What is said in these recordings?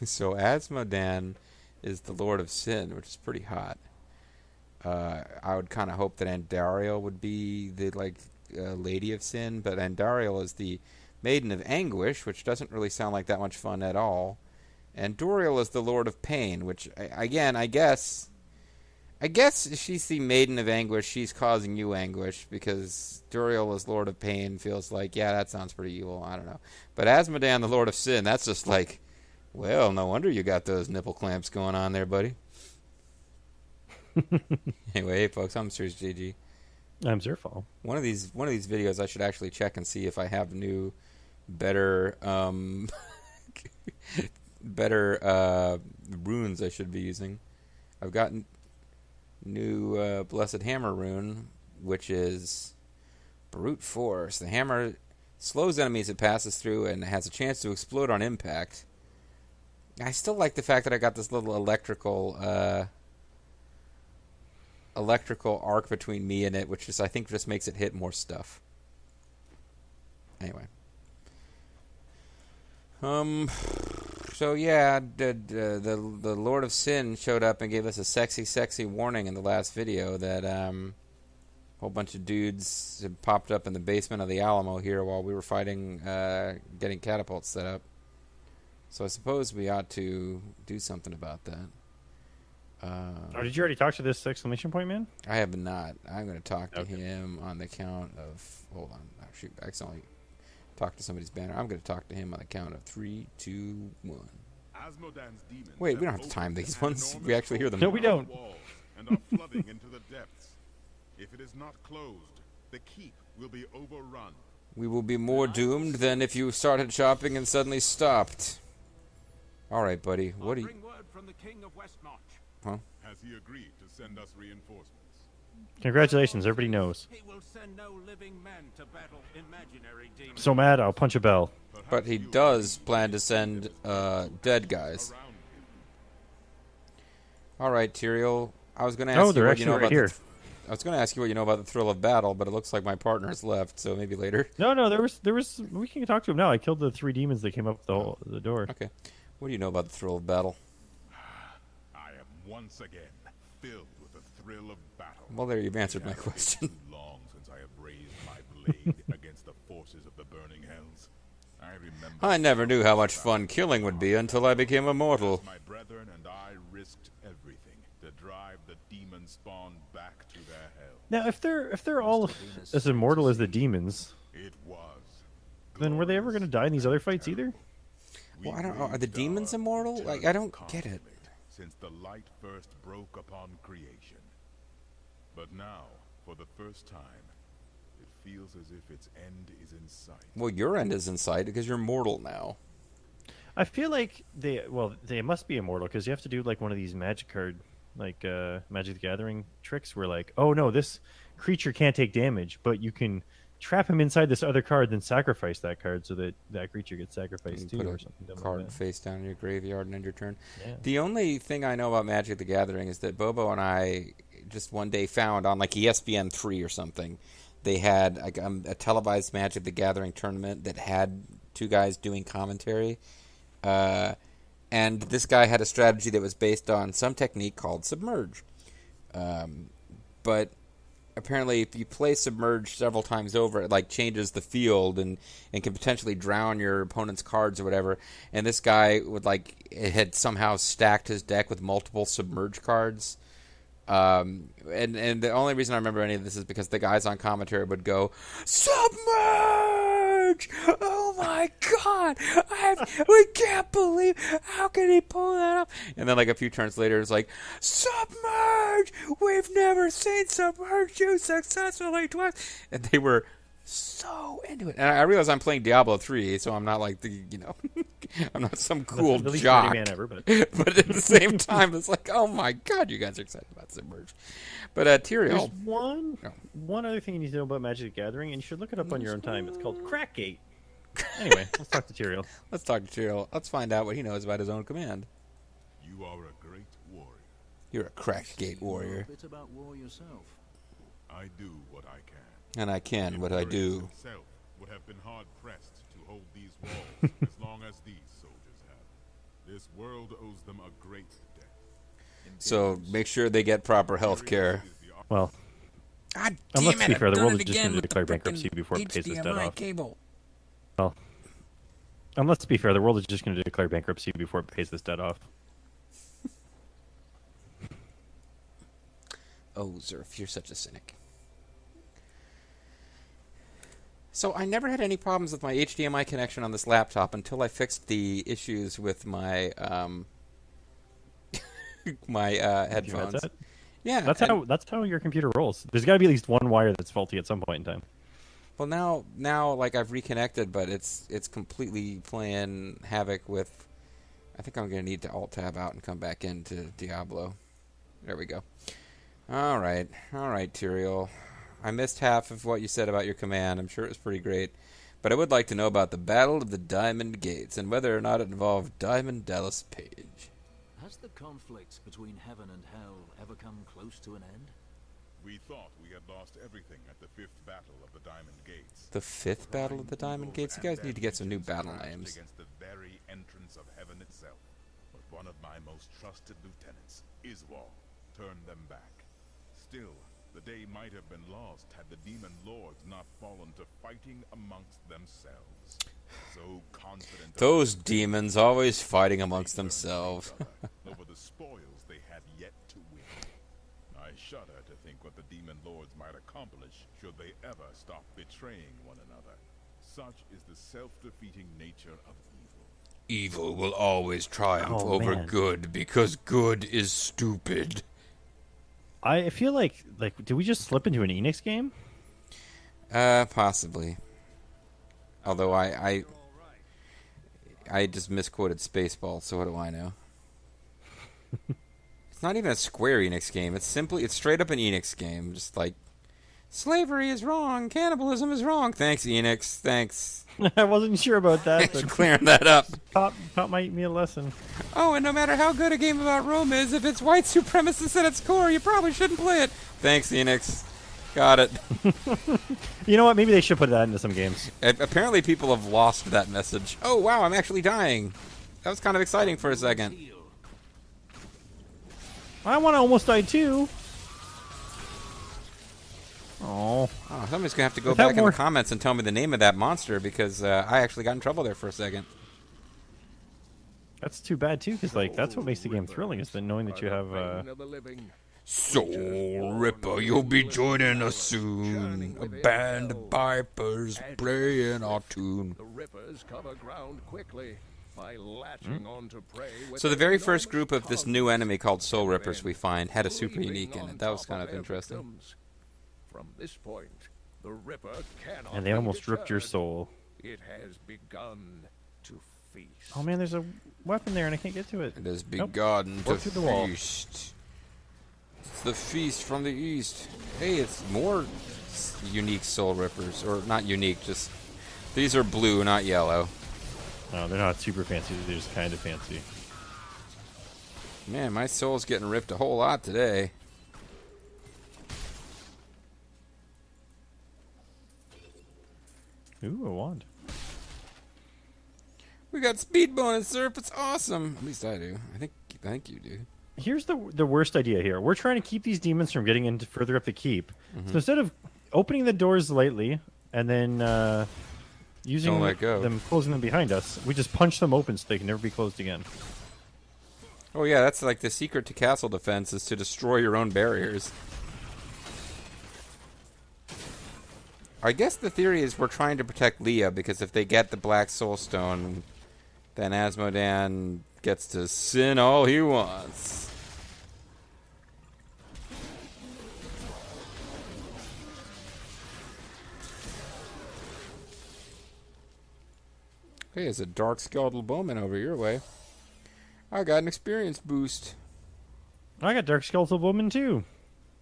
So Asmodan is the Lord of Sin, which is pretty hot. I would kind of hope that Andariel would be the Lady of Sin, but Andariel is the Maiden of Anguish, which doesn't really sound like that much fun at all. And Duriel is the Lord of Pain, which again, I guess she's the Maiden of Anguish. She's causing you anguish because Duriel is Lord of Pain. Feels like, yeah, that sounds pretty evil. I don't know. But Asmodan, the Lord of Sin, that's just like, well, no wonder you got those nipple clamps going on there, buddy. Anyway, hey folks, I'm Serious JG. I'm Zerfall. One of these videos I should actually check and see if I have new, better, runes I should be using. I've gotten new Blessed Hammer rune, which is Brute Force. The hammer slows enemies it passes through and has a chance to explode on impact. I still like the fact that I got this little electrical arc between me and it, which I think just makes it hit more stuff. Anyway. So yeah, the Lord of Sin showed up and gave us a sexy warning in the last video that a whole bunch of dudes had popped up in the basement of the Alamo here while we were fighting, getting catapults set up. So I suppose we ought to do something about that. Did you already talk to this exclamation point man? I have not. I'm going to talk to him on the count of... Hold on. Oh, shoot. I accidentally talked to somebody's banner. I'm going to talk to him on the count of 3, 2, 1. Wait, we don't have to time these ones. We actually hear them. No, we don't. And are flooding into the depths. If it is not closed, the keep will be overrun. We will be more doomed than if you started shopping and suddenly stopped. All right, buddy. What do you... Bring word from the King of Westmarch. Huh? Has he agreed to send us reinforcements? Congratulations, everybody knows. He will send no living men to battle imaginary demons. So mad, I'll punch a bell. But he does plan to send dead guys. All right, Tyrael. I was going to ask you what you know about here. I was going to ask you what you know about the thrill of battle, but it looks like my partner's left, so maybe later. No, there was. We can talk to him now. I killed the 3 demons that came up the door. Okay. What do you know about the thrill of battle? I am once again filled with the thrill of battle. Well, there you've answered my question. Too long since I have raised my blade against the forces of the burning hells. I never knew how much fun killing would be until I became immortal. My brethren and I risked everything to drive the demon spawn back to their hell. Now, if they're all as immortal as the demons, it was. Then were they ever going to die in these other fights either? Well, I don't know. Are the demons immortal? Like, I don't get it. Since the light first broke upon creation. But now, for the first time, it feels as if its end is in sight. Well, your end is in sight because you're mortal now. I feel like they must be immortal because you have to do like one of these magic card, like Magic the Gathering tricks where like, oh no, this creature can't take damage, but you can trap him inside this other card, then sacrifice that card so that that creature gets sacrificed too, or something. Card like face down in your graveyard and end your turn. Yeah. The only thing I know about Magic the Gathering is that Bobo and I just one day found on like ESPN 3 or something, they had like, a televised Magic the Gathering tournament that had 2 guys doing commentary, and this guy had a strategy that was based on some technique called Submerge, but apparently, if you play Submerge several times over, it like changes the field and can potentially drown your opponent's cards or whatever. And this guy had somehow stacked his deck with multiple Submerge cards. And the only reason I remember any of this is because the guys on commentary would go, "Submerge! Oh my God! We can't believe, how can he pull that up?" And then like a few turns later, it's like, "Submerge! We've never seen Submerge used successfully twice." And they were so into it. And I realize I'm playing Diablo 3, so I'm not like I'm not some cool jock. Man ever, but at the same time, it's like, oh my God, you guys are excited about Submerge. But Tyrael. There's one other thing you need to know about Magic the Gathering, and you should look it up on your own time. It's called Crackgate. Anyway, let's talk to Tyrael. Let's talk to Tyrael. Let's find out what he knows about his own command. You are a great warrior. You're a Crackgate warrior. A bit about war yourself. I do what I can. And I can what I do. Himself would have been hard pressed to hold these walls as long as these soldiers have. This world owes them a great debt. So make sure they get proper health care. Well, God let's damn it, be fair, I've the done world it is just again going to with the declare bankruptcy frickin' before it pays this debt HDMI off. cable. Well, let's be fair, the world is just going to declare bankruptcy before it pays this debt off. Oh, Zerf, you're such a cynic. So I never had any problems with my HDMI connection on this laptop until I fixed the issues with my my headphones. Headset? Yeah, That's how your computer rolls. There's got to be at least one wire that's faulty at some point in time. well now like I've reconnected, but it's completely playing havoc with. I think I'm gonna need to alt tab out and come back into Diablo. There we go. All right, Tyrael. I missed half of what you said about your command. I'm sure it was pretty great. But I would like to know about the Battle of the Diamond Gates and whether or not it involved Diamond Dallas Page. Has the conflict between heaven and hell ever come close to an end? We thought we had lost everything at the 5th Battle of the Diamond Gates. The 5th Battle of the Diamond Gates? You guys need to get some new battle names. Against the very entrance of heaven itself. But one of my most trusted lieutenants, Iswal, turned them back. Still, the day might have been lost had the demon lords not fallen to fighting amongst themselves. So confident Those demons always fighting amongst themselves. over the spoils they had yet to win. I shudder to think what the demon lords might accomplish should they ever stop betraying one another. Such is the self-defeating nature of evil. Evil will always triumph Oh, over man. good because good is stupid. I feel like did we just slip into an Enix game? Possibly. Although I just misquoted Spaceball, so what do I know? It's not even a Square Enix game. It's straight up an Enix game. Just like, slavery is wrong, cannibalism is wrong. Thanks, Enix. Thanks. I wasn't sure about that. Thanks for But clearing that up. taught me a lesson. Oh, and no matter how good a game about Rome is, if it's white supremacist at its core, you probably shouldn't play it. Thanks, Enix. Got it. You know what? Maybe they should put that into some games. Apparently people have lost that message. Oh, wow, I'm actually dying. That was kind of exciting for a second. I want to almost die too. Oh, Oh, somebody's going to have to go Without back in more- the comments and tell me the name of that monster because I actually got in trouble there for a second. that's too bad too, because that's what makes the game thrilling, is that knowing that you have. Soul Ripper, you'll be joining us soon. A band of pipers playing our tune. The rippers cover ground quickly by latching onto prey. with So the their very first enormous group of this tongues, new enemy called Soul Rippers we find had a super leaping unique in on it. That was top kind of their interesting. victims. From this point, the ripper cannot And they be almost ripped your deterred. soul. It has begun to feast. Oh man, there's a weapon there and I can't get to it. It has Nope. begun to Work through the wall. feast. It's the feast from the east. Hey, it's more unique Soul Rippers. Or not unique, just... These are blue, not yellow. No, they're not super fancy. They're just kind of fancy. Man, my soul's getting ripped a whole lot today. Ooh, a wand. We got speed bonus, Surf. It's awesome. At least I do. I think you do. Here's the worst idea here. We're trying to keep these demons from getting into further up the keep. So instead of opening the doors lightly and then using Don't let go. them, closing them behind us, we just punch them open so they can never be closed again. Oh yeah, that's like the secret to castle defense is to destroy your own barriers. I guess the theory is we're trying to protect Leah because if they get the Black Soul Stone, then Asmodan gets to sin all he wants. Hey, there's a Dark Skeletal Bowman over your way. I got an experience boost. I got Dark Skeletal Woman too.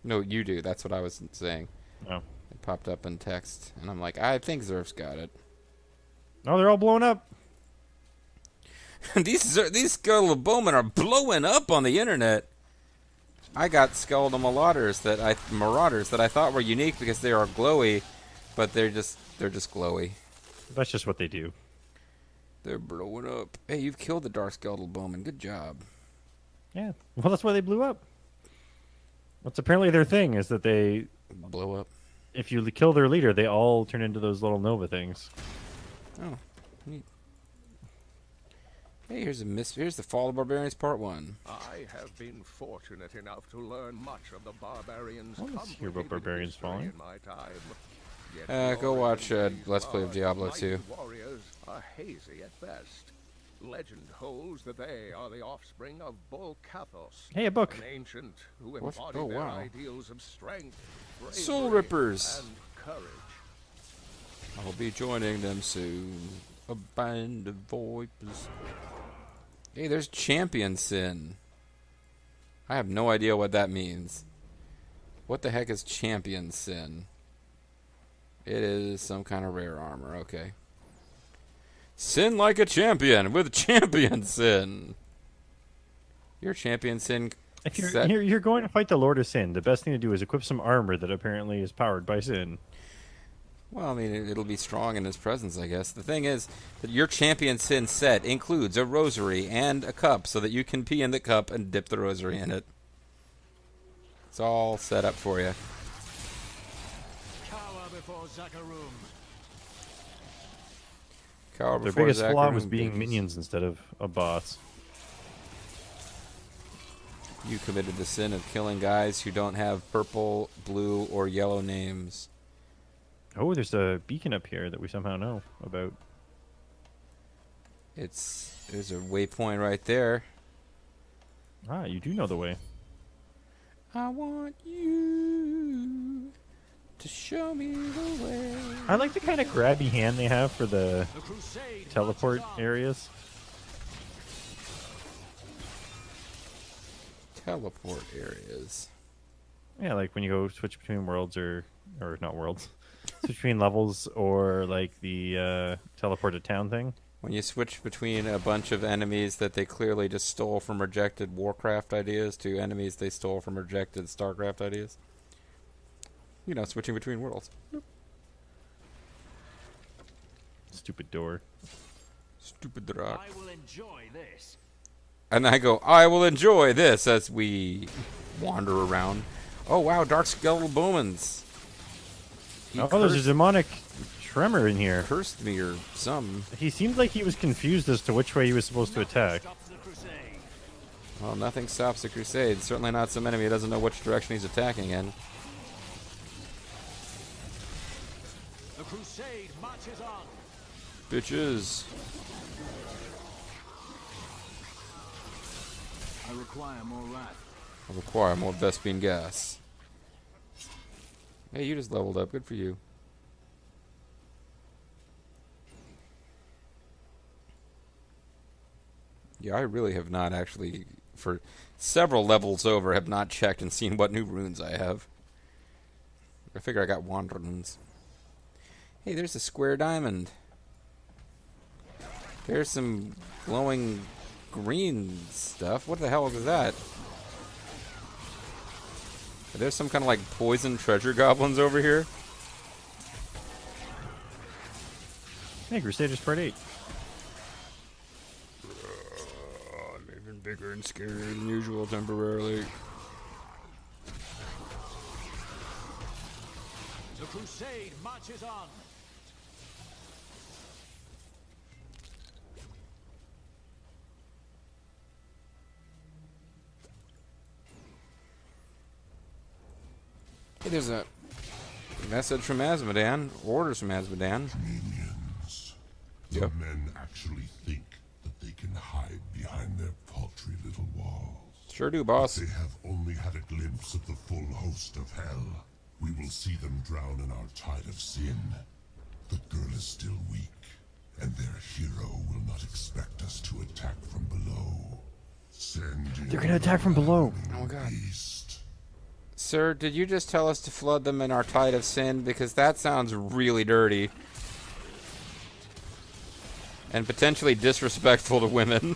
No, you do. That's what I was saying. Oh. It popped up in text, and I'm like, I think Zerf's got it. Oh, they're all blown up. These skeletal bowmen are blowing up on the internet. I got skeletal marauders that I thought were unique because they are glowy, but they're just glowy. That's just what they do. They're blowing up. Hey, you've killed the Dark Skeletal Bowman. Good job. Yeah. Well, that's why they blew up. What's apparently their thing is that they, Blow up. if you kill their leader, they all turn into those little Nova things. Oh, neat. Hey, here's the Fall of Barbarians Part 1. I have been fortunate enough to learn much of the barbarians' Well, let's hear about complicated Barbarians history Falling. in my time. Yet Go watch glorious Let's Play of mighty Diablo 2. warriors are hazy at best. Legend holds that they are the offspring of Bull Kathos, Hey, a book. an ancient who What? embodied Oh, their wow. ideals of strength, bravery, Soul Rippers. and courage. I'll be joining them soon. A band of vipers. Hey, there's Champion Sin. I have no idea what that means. What the heck is Champion Sin? It is some kind of rare armor. Okay. Sin like a champion with Champion Sin. Your Champion Sin. If you're, set- you're going to fight the Lord of Sin, the best thing to do is equip some armor that apparently is powered by Sin. Well, I mean, it'll be strong in his presence, I guess. The thing is that your Champion Sin set includes a rosary and a cup so that you can pee in the cup and dip the rosary in it. It's all set up for you. Cower before Zakarum. Cower Their before biggest flaw Zakarum, was being bitches. minions instead of a boss. You committed the sin of killing guys who don't have purple, blue, or yellow names. Oh, there's a beacon up here that we somehow know about. There's a waypoint right there. Ah, you do know the way. I want you to show me the way. I like the kind of grabby hand they have for the The crusade teleport marches on. areas. Teleport areas. Yeah, like when you go switch between worlds or not worlds, switch between levels or like the teleport to town thing. When you switch between a bunch of enemies that they clearly just stole from rejected Warcraft ideas to enemies they stole from rejected StarCraft ideas. You know, switching between worlds. Stupid door. Stupid rock. I will enjoy this. And I go, I will enjoy this as we wander around. Oh, wow, Dark Skeletal Bowmans. He Oh, there's a demonic tremor in here. cursed me or some. He seemed like he was confused as to which way he was supposed to attack. Stops the crusade. Well, nothing stops the crusade. Certainly not some enemy who doesn't know which direction he's attacking in. The crusade marches on. Bitches. I require more wrath. I require more Vespine gas. Hey, you just leveled up. Good for you. Yeah, I really have not actually, for several levels over, have not checked and seen what new runes I have. I figure I got wanderings. Hey, there's a square diamond. There's some glowing green stuff. What the hell is that? Are there some kind of like poison treasure goblins over here? Hey, Crusaders Part 8. I'm even bigger and scarier than usual temporarily. The crusade marches on. Hey, there's a message from Asmodan. Orders from Asmodan. Minions. The Yep. men actually think that they can hide behind their paltry little walls. Sure do, boss. They have only had a glimpse of the full host of hell. We will see them drown in our tide of sin. The girl is still weak, and their hero will not expect us to attack from below. Send They're gonna attack from below. Oh my god. Beast. Sir, did you just tell us to flood them in our tide of sin? Because that sounds really dirty. And potentially disrespectful to women.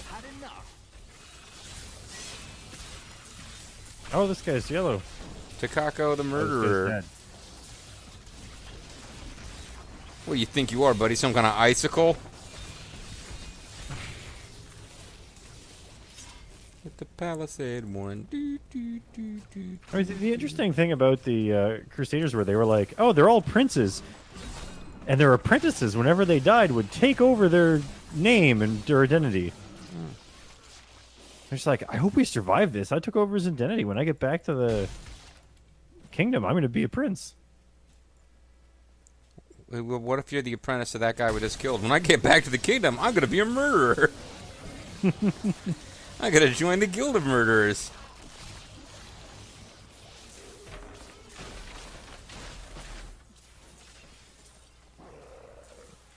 Had enough. Oh, this guy's yellow. Takako the Oh, this guy's murderer. dead. What do you think you are, buddy? Some kind of icicle? With the Palisade one. Do, do, do, do, I mean, the interesting thing about the Crusaders were they were like, oh, they're all princes, and their apprentices, whenever they died, would take over their name and their identity. They're just like, I hope we survive this. I took over his identity. When I get back to the kingdom, I'm going to be a prince. Well, what if you're the apprentice of that guy we just killed? When I get back to the kingdom, I'm going to be a murderer. I got to join the guild of murderers.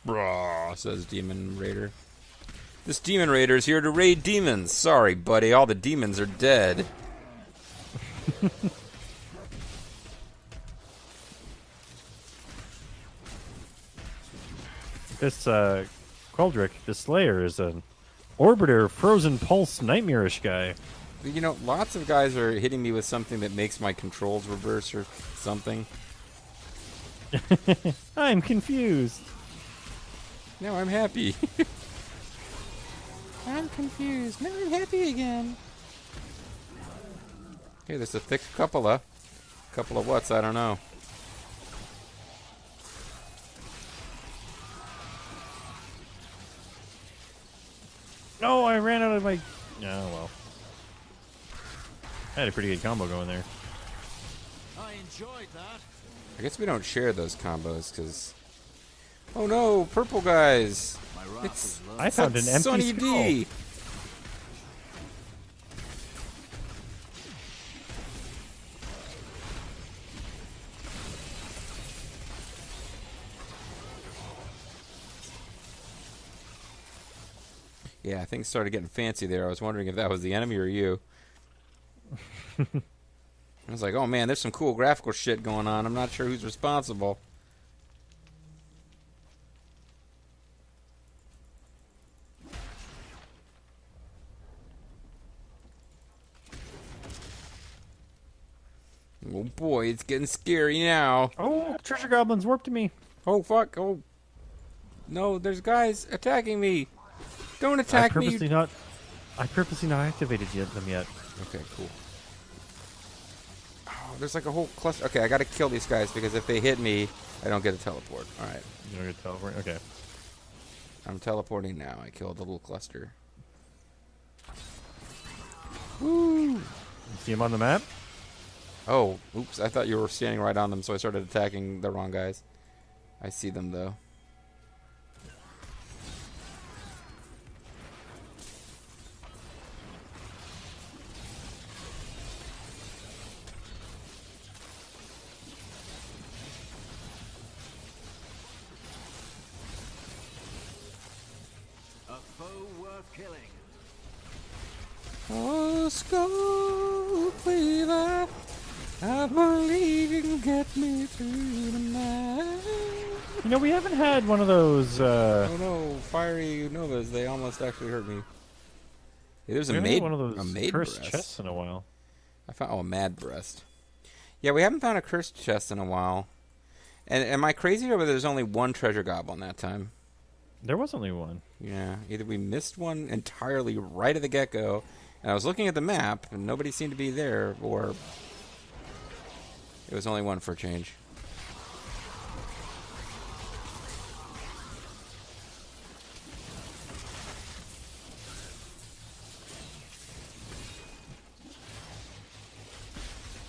Brah, says Demon Raider. This Demon Raider is here to raid demons. Sorry, buddy, all the demons are dead. This Queldric, the Slayer, is an Orbiter, Frozen Pulse, Nightmarish guy. You know, lots of guys are hitting me with something that makes my controls reverse or something. I'm confused. Now I'm happy. I'm confused. Now I'm happy again. Okay, there's a thick cupola. Couple of what's? I don't know. No, I ran out of my... Oh, well. I had a pretty good combo going there. I enjoyed that. I guess we don't share those combos, because... Oh no, purple guys! My wrath It's is low. I found an empty Sunny skull. D! Yeah, things started getting fancy there. I was wondering if that was the enemy or you. I was like, oh man, there's some cool graphical shit going on. I'm not sure who's responsible. Oh boy, it's getting scary now. Oh, treasure goblins warped me. Oh fuck, oh. No, there's guys attacking me. Don't I attack me. purposely not activated them yet. Okay, cool. Oh, there's like a whole cluster. Okay, I gotta kill these guys because if they hit me, I don't get a teleport. Alright. You don't get teleport? Okay. I'm teleporting now. I killed the little cluster. Woo! See them on the map? Oh, oops. I thought you were standing right on them, so I started attacking the wrong guys. I see them, though. A foe worth killing. Oh, Skull Cleaver, I believe you can get me through the night. You know, we haven't had one of those. Oh no, fiery novas! They almost actually hurt me. Hey, there's We a haven't maid, had one of a those maid cursed breast. chests in a while. I found a mad breast. Yeah, we haven't found a cursed chest in a while. And am I crazy or there's only one treasure goblin that time? There was only one. Yeah, either we missed one entirely right at the get-go, and I was looking at the map and nobody seemed to be there, or it was only one for a change.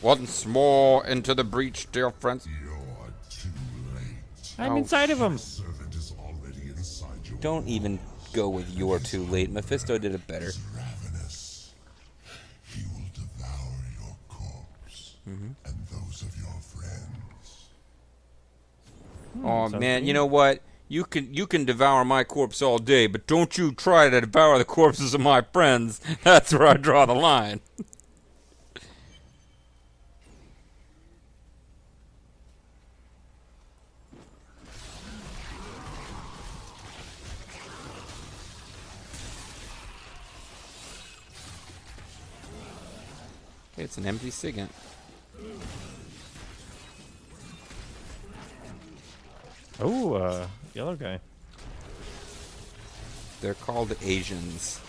Once more into the breach, dear friends. You're too late. I'm Oh, inside of him. The servant is already inside your Don't even go with "you're too late." Mephisto did it better. He's ravenous. He will devour your corpse and those of your friends. Oh sounds man, mean. you know what? You can devour my corpse all day, but don't you try to devour the corpses of my friends. That's where I draw the line. It's an empty SIGINT. Oh, yellow guy. They're called Asians.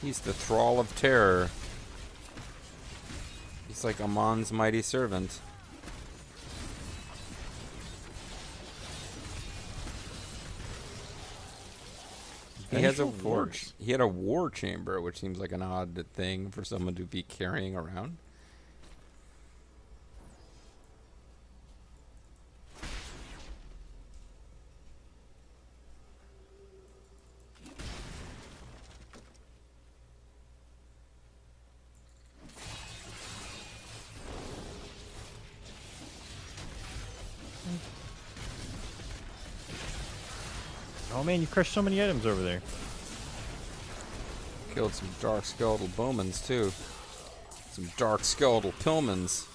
He's the thrall of terror. He's like Amon's mighty servant. He has a force. He had a war chamber, which seems like an odd thing for someone to be carrying around. Oh man, you crushed so many items over there. Killed some dark skeletal bowmans too. Some dark skeletal pillmans.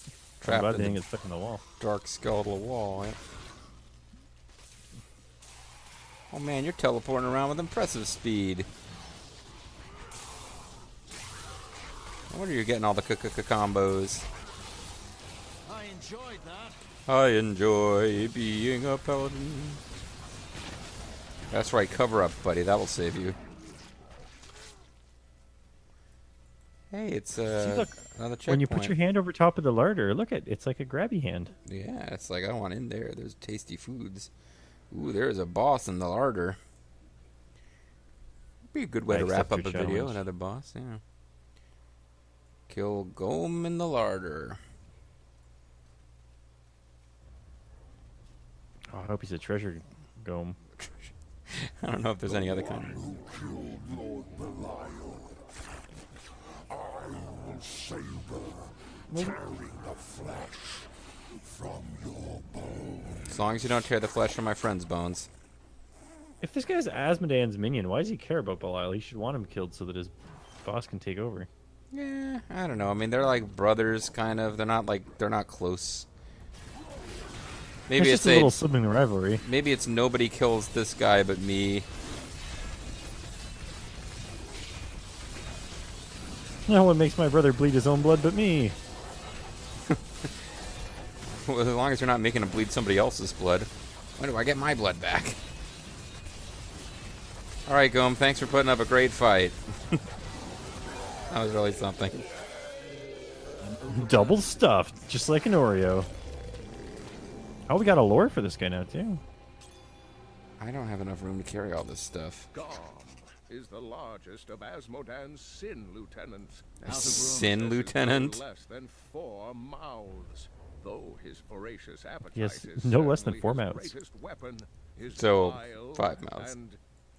I'm Trapped glad in they didn't the get stuck in the wall. dark skeletal wall. Yeah. Oh man, you're teleporting around with impressive speed. I wonder you're getting all the combos. I enjoyed that. I enjoy being a paladin. That's right, cover up, buddy. That will save you. Hey, it's look, another checkpoint. When you put your hand over top of the larder, look at it's like a grabby hand. Yeah, it's like I want in there. There's tasty foods. Ooh, there's a boss in the larder. Be a good way I to wrap accept up a your video. challenge. Another boss, yeah. Kill Gome in the larder. Oh, I hope he's a treasure gome. I don't know if there's any other kind. Who killed Lord Belial? I will savor tearing the flesh from your bones. As long as you don't tear the flesh from my friend's bones. If this guy's Asmodean's minion, why does he care about Belial? He should want him killed so that his boss can take over. Yeah, I don't know. I mean, they're like brothers, kind of. They're not close. Maybe It's just a little sibling rivalry. maybe it's nobody kills this guy but me. No one makes my brother bleed his own blood but me. Well, as long as you're not making him bleed somebody else's blood. When do I get my blood back? Alright, Gome, thanks for putting up a great fight. That was really something. Double stuffed, just like an Oreo. Oh, we got a lore for this guy now, too. I don't have enough room to carry all this stuff. Gom is the largest of Asmodan's sin lieutenants. A sin lieutenant? Less than 4 mouths. Though his voracious appetite Yes, is no less than certainly 4 his mouths. greatest weapon, his So, vile 5 mouths. And,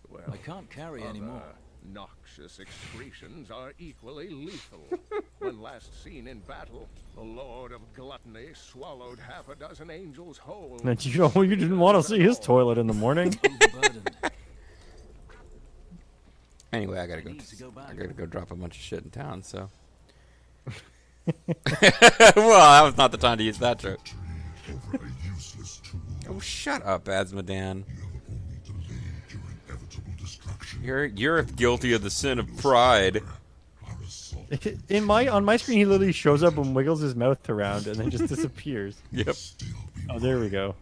well, I can't carry any more. noxious excretions are equally lethal. When last seen in battle, the Lord of Gluttony swallowed half a dozen angels whole. And you didn't want to see his toilet in the morning. Overburdened. Anyway, I gotta need to go back. I gotta go drop a bunch of shit in town, so. Well, that was not the time to use that joke. Over a useless tool. Oh, shut up, Asmodan. You have only delayed your inevitable destruction. You're guilty of the sin of pride. Our assault On my screen, he literally shows up and wiggles his mouth around and then just disappears. Yep. still be Oh, there we go.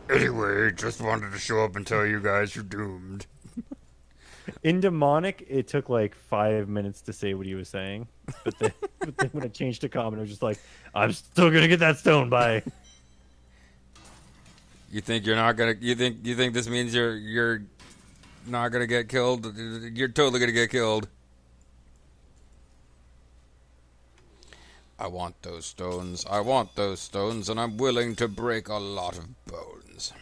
Anyway, just wanted to show up and tell you guys you're doomed. In demonic, it took like 5 minutes to say what he was saying, but then when it changed to common, it was just like, "I'm still gonna get that stone by." You think you're not gonna? You think this means you're not gonna get killed? You're totally gonna get killed. I want those stones. I want those stones, and I'm willing to break a lot of bones.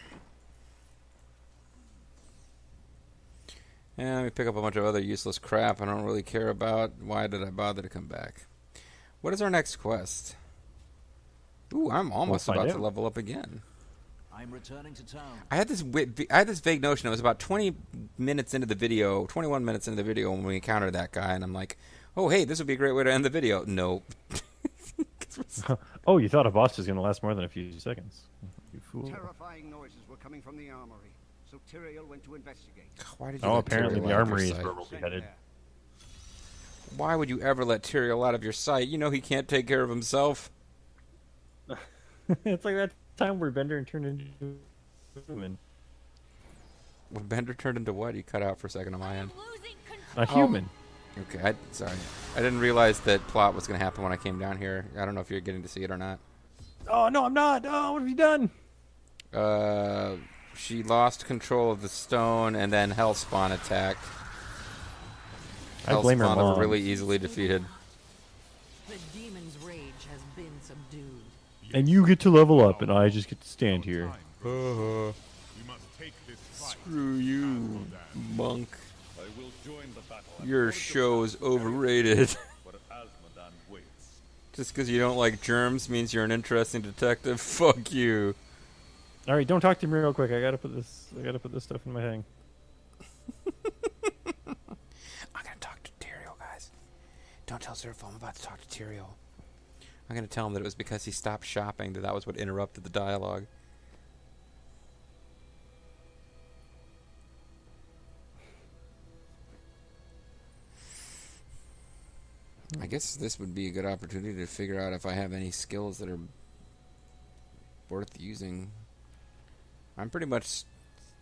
And let me pick up a bunch of other useless crap I don't really care about. Why did I bother to come back? What is our next quest? Ooh, I'm almost We'll find about to out. level up again. I'm returning to town. I had this vague notion. It was about 20 minutes into the video, 21 minutes into the video when we encountered that guy, and I'm like, oh, hey, this would be a great way to end the video. No. Oh, you thought a boss was gonna last more than a few seconds? You fool! Terrifying noises were coming from the armory, so Tyrael went to investigate. Why did you Oh, let apparently Tyrael the out of your armory is sight? where we'll be headed. Why would you ever let Tyrael out of your sight? You know he can't take care of himself. It's like that time where Bender turned into a human. When Bender turned into what? You cut out for a second on my end. A human. Okay, sorry. I didn't realize that plot was going to happen when I came down here. I don't know if you're getting to see it or not. Oh, no, I'm not. Oh, what have you done? She lost control of the stone, and then Hellspawn attacked. I blame her Hellspawn mom. was really easily defeated. The demon's rage has been subdued. And you get to level up, and I just get to stand here. We must take this fight. Screw you, monk. I will join the battle. Your show is overrated. Where Azmodan waits. Just because you don't like germs means you're an interesting detective. Fuck you. All right, don't talk to me real quick. I gotta put this stuff in my thing. I'm gonna talk to Tyrael, guys. Don't tell Zerfo I'm about to talk to Tyrael. I'm gonna tell him that it was because he stopped shopping that was what interrupted the dialogue. I guess this would be a good opportunity to figure out if I have any skills that are worth using. I'm pretty much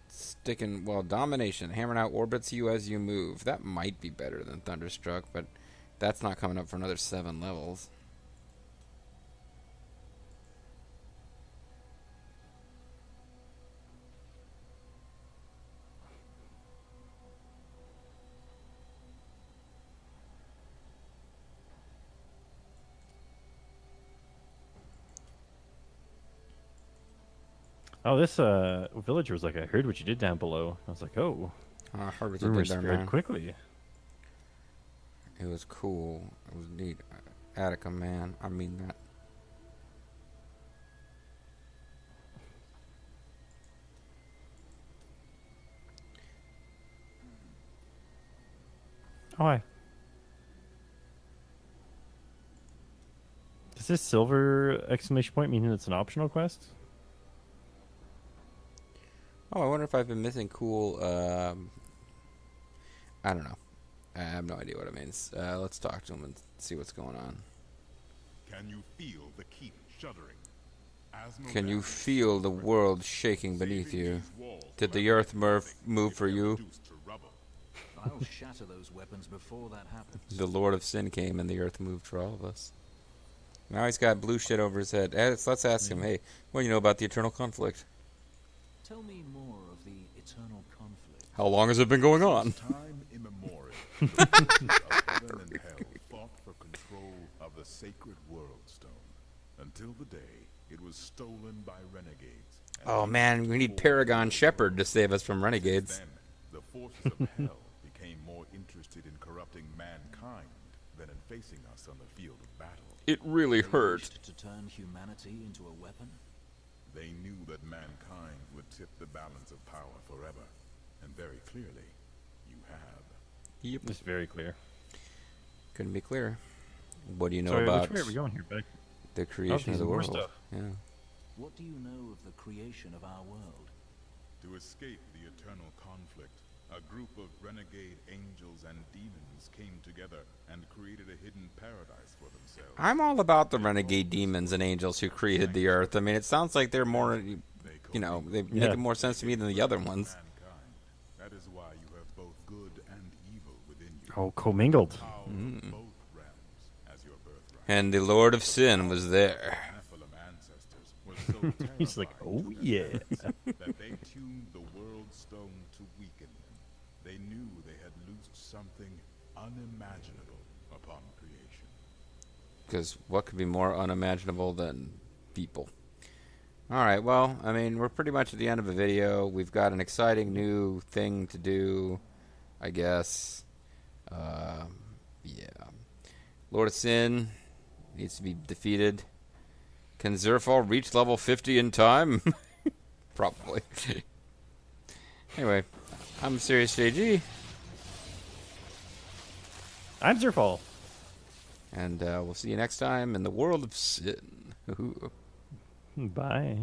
sticking, well, Domination. Hammering out orbits you as you move. That might be better than Thunderstruck, but that's not coming up for another 7 levels. Oh, this villager was like, I heard what you did down below. I was like, oh, I heard what you did rumors there, spread man. quickly. It was cool. It was neat. Attica, man. I mean that. Oh, hi. Does this silver exclamation point mean it's an optional quest? Oh, I wonder if I've been missing cool, I don't know. I have no idea what it means. Let's talk to him and see what's going on. Can you feel the keep shuddering? Can you feel the world shaking beneath you? Did the earth move for you? I'll shatter those weapons before that happens. The Lord of Sin came and the earth moved for all of us. Now he's got blue shit over his head. Let's ask him, hey, what do you know about the eternal conflict? Tell me more of the eternal conflict. How long has it been going on? Time immemorial, heaven and hell fought for control of the sacred world stone until the day it was stolen by renegades. Oh man, we need Paragon Shepherd to save us from renegades. Then the forces of hell became more interested in corrupting mankind than in facing us on the field of battle. It really They hurt. wished to turn humanity into a weapon. They knew that mankind would tip the balance of power forever, and very clearly, you have. Yep. It's very clear. Couldn't be clearer. What do you know Sorry, about which way are we going here, Beck? the creation of the more world? stuff. Yeah. What do you know of the creation of our world? To escape the eternal conflict, a group of renegade angels and demons came together and created a hidden paradise for themselves. I'm all about the renegade demons and angels who created the earth. I mean, it sounds like they're more, you know, they make more sense to me than the other ones. Mankind. That is why you have both good and evil within you. Oh, commingled. Power of both realms as your birthright. And the Lord of Sin was there. Nephilim ancestors were so He's like, terrified oh to yeah. demons that they tuned the world stone to weaken them. They knew they had loosed something unimaginable upon creation. Because what could be more unimaginable than people? Alright, well, I mean, we're pretty much at the end of a video. We've got an exciting new thing to do, I guess. Yeah. Lord of Sin needs to be defeated. Can Zerfall reach level 50 in time? Probably. Anyway, I'm Serious JG. I'm Zerfall. And we'll see you next time in the world of sin. Bye.